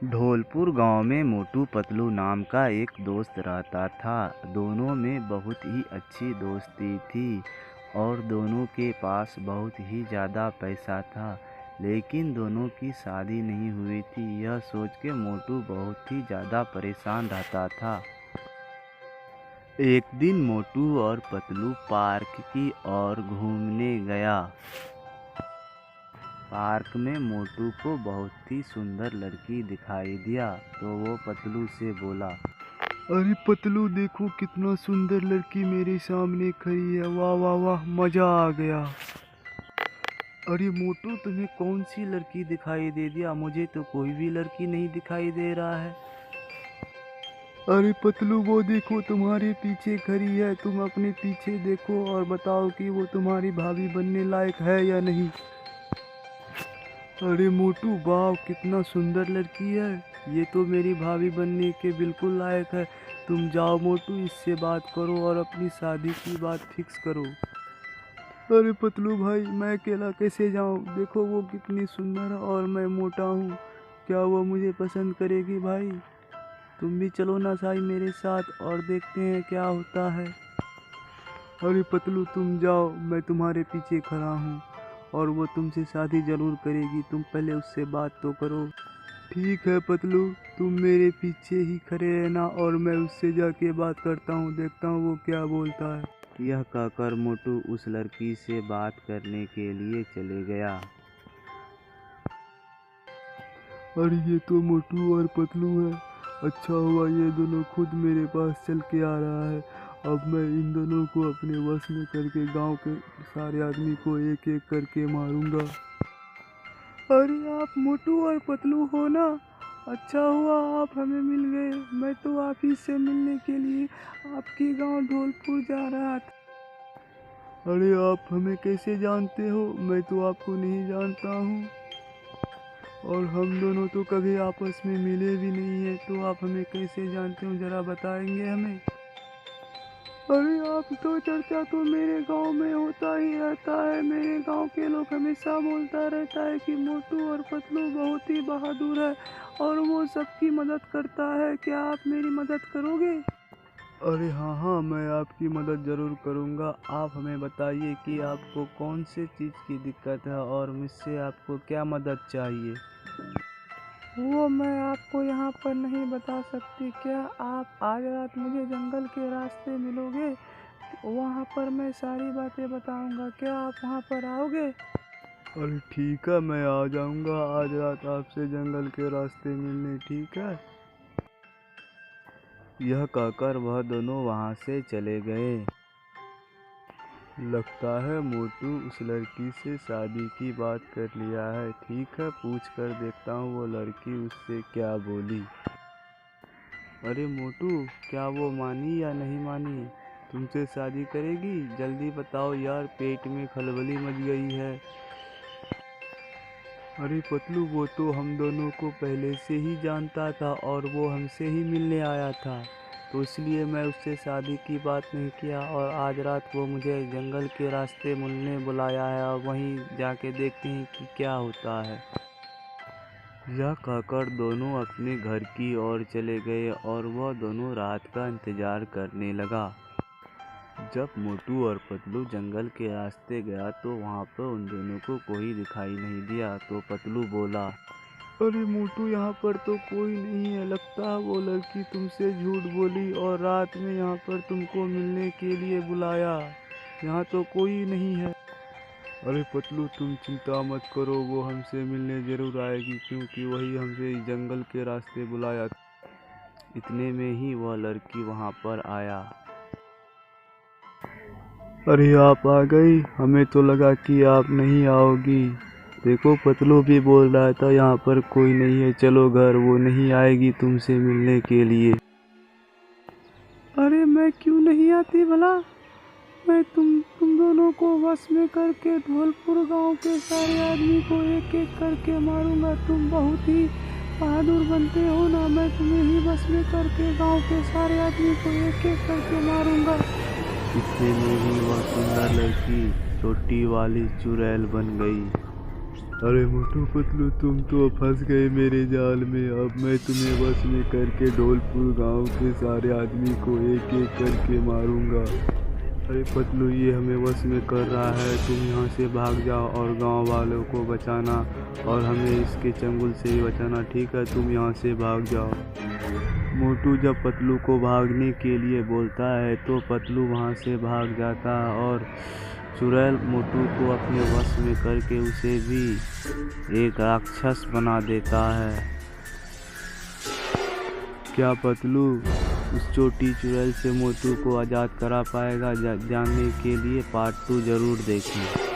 धौलपुर गांव में मोटू पतलू नाम का एक दोस्त रहता था। दोनों में बहुत ही अच्छी दोस्ती थी और दोनों के पास बहुत ही ज़्यादा पैसा था, लेकिन दोनों की शादी नहीं हुई थी। यह सोच के मोटू बहुत ही ज़्यादा परेशान रहता था। एक दिन मोटू और पतलू पार्क की ओर घूमने गया। पार्क में मोटू को बहुत ही सुंदर लड़की दिखाई दिया, तो वो पतलू से बोला, अरे पतलू, देखो कितना सुंदर लड़की मेरे सामने खड़ी है। वाह वाह वाह, मजा आ गया। अरे मोटू, तुम्हें कौन सी लड़की दिखाई दे दिया? मुझे तो कोई भी लड़की नहीं दिखाई दे रहा है। अरे पतलू, वो देखो तुम्हारे पीछे खड़ी है। तुम अपने पीछे देखो और बताओ कि वो तुम्हारी भाभी बनने लायक है या नहीं। अरे मोटू, वाह कितना सुंदर लड़की है। ये तो मेरी भाभी बनने के बिल्कुल लायक है। तुम जाओ मोटू, इससे बात करो और अपनी शादी की बात फिक्स करो। अरे पतलू भाई, मैं अकेला कैसे जाऊं? देखो वो कितनी सुंदर है और मैं मोटा हूँ। क्या वो मुझे पसंद करेगी भाई? तुम भी चलो ना साई मेरे साथ और देखते हैं क्या होता है। अरे पतलू, तुम जाओ, मैं तुम्हारे पीछे खड़ा हूँ और वो तुमसे शादी ज़रूर करेगी। तुम पहले उससे बात तो करो। ठीक है पतलू, तुम मेरे पीछे ही खड़े रहना और मैं उससे जाके बात करता हूँ, देखता हूँ वो क्या बोलता है। यह कहकर मोटू उस लड़की से बात करने के लिए चले गया। अरे ये तो मोटू और पतलू है। अच्छा हुआ ये दोनों खुद मेरे पास चल के आ रहा है। अब मैं इन दोनों को अपने वश में करके गांव के सारे आदमी को एक एक करके मारूंगा। अरे आप मोटू और पतलू हो ना? अच्छा हुआ आप हमें मिल गए। मैं तो आप ही से मिलने के लिए आपके गांव धौलपुर जा रहा था। अरे आप हमें कैसे जानते हो? मैं तो आपको नहीं जानता हूँ और हम दोनों तो कभी आपस में मिले भी नहीं है, तो आप हमें कैसे जानते हो? जरा बताएंगे हमें। अरे आप तो चर्चा तो मेरे गांव में होता ही रहता है। मेरे गांव के लोग हमेशा बोलता रहता है कि मोटू और पतलू बहुत ही बहादुर है और वो सबकी मदद करता है। क्या आप मेरी मदद करोगे? अरे हाँ हाँ, मैं आपकी मदद ज़रूर करूँगा। आप हमें बताइए कि आपको कौन से चीज़ की दिक्कत है और मुझसे आपको क्या मदद चाहिए। वो मैं आपको यहाँ पर नहीं बता सकती। क्या आप आज रात मुझे जंगल के रास्ते मिलोगे? वहाँ पर मैं सारी बातें बताऊँगा। क्या आप वहाँ पर आओगे? अरे ठीक है, मैं आ जाऊँगा आज रात आपसे जंगल के रास्ते मिलने। ठीक है। यह कहकर वह दोनों वहाँ से चले गए। लगता है मोटू उस लड़की से शादी की बात कर लिया है। ठीक है, पूछ कर देखता हूँ वो लड़की उससे क्या बोली। अरे मोटू, क्या वो मानी या नहीं मानी? तुमसे शादी करेगी? जल्दी बताओ यार, पेट में खलबली मच गई है। अरे पतलू, वो तो हम दोनों को पहले से ही जानता था और वो हमसे ही मिलने आया था, तो इसलिए मैं उससे शादी की बात नहीं किया और आज रात वो मुझे जंगल के रास्ते मिलने बुलाया है और वहीं जाके देखते हैं कि क्या होता है। यह कहकर दोनों अपने घर की ओर चले गए और वह दोनों रात का इंतजार करने लगा। जब मोटू और पतलू जंगल के रास्ते गया तो वहाँ पर उन दोनों को कोई दिखाई नहीं दिया, तो पतलू बोला, अरे मोटू, यहाँ पर तो कोई नहीं है। लगता है वो लड़की तुमसे झूठ बोली और रात में यहाँ पर तुमको मिलने के लिए बुलाया। यहाँ तो कोई नहीं है। अरे पतलू, तुम चिंता मत करो, वो हमसे मिलने ज़रूर आएगी क्योंकि वही हमसे जंगल के रास्ते बुलाया। इतने में ही वह लड़की वहाँ पर आया। अरे आप आ गई? हमें तो लगा कि आप नहीं आओगी। देखो पतलू भी बोल रहा था यहाँ पर कोई नहीं है, चलो घर। वो नहीं आएगी तुमसे मिलने के लिए। अरे मैं क्यों नहीं आती भला? मैं तुम दोनों को वश में करके धौलपुर गांव के सारे आदमी को एक एक करके मारूंगा। तुम बहुत ही बहादुर बनते हो ना। मैं तुम्हें ही वश में करके गांव के सारे आदमी को एक एक करके मारूंगा। इतने में ही वह सुंदर लड़की छोटी वाली चुड़ैल बन गई। अरे मोटू पतलू, तुम तो फंस गए मेरे जाल में। अब मैं तुम्हें वश में करके ढोलपुर गांव के सारे आदमी को एक एक करके मारूंगा। अरे पतलू, ये हमें वश में कर रहा है। तुम यहाँ से भाग जाओ और गांव वालों को बचाना और हमें इसके चंगुल से ही बचाना। ठीक है, तुम यहाँ से भाग जाओ। मोटू जब पतलू को भागने के लिए बोलता है तो पतलू वहाँ से भाग जाता है और चुड़ैल मोटू को अपने वश में करके उसे भी एक राक्षस बना देता है। क्या पतलू उस छोटी चुड़ैल से मोटू को आज़ाद करा पाएगा? जानने के लिए पार्ट 2 जरूर देखें।